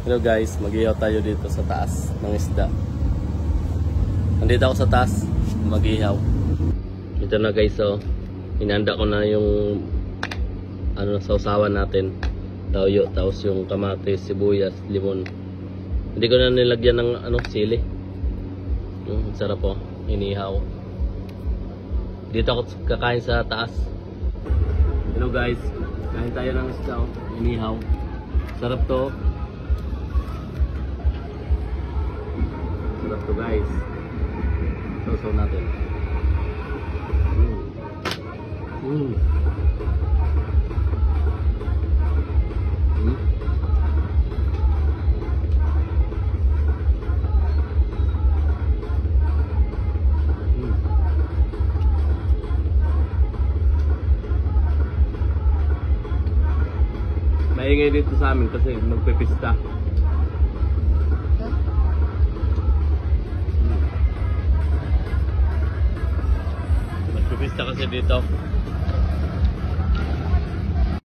Hello guys, mag-ihaw tayo dito sa taas ng isda. Nandito ako sa taas, mag-ihaw. Ito na guys, oh. Inanda ko na yung sausawan natin. Toyo, tapos yung kamatis, sibuyas, limon. Hindi ko na nilagyan ng sili. Sarap po, inihaw. Dito ako kakain sa taas. Hello guys, kain tayo ng isda, oh. Inihaw. Sarap to. Sarap to guys. Sausaw natin. Maingay dito sa amin kasi magpipista. Magpipista kasi dito.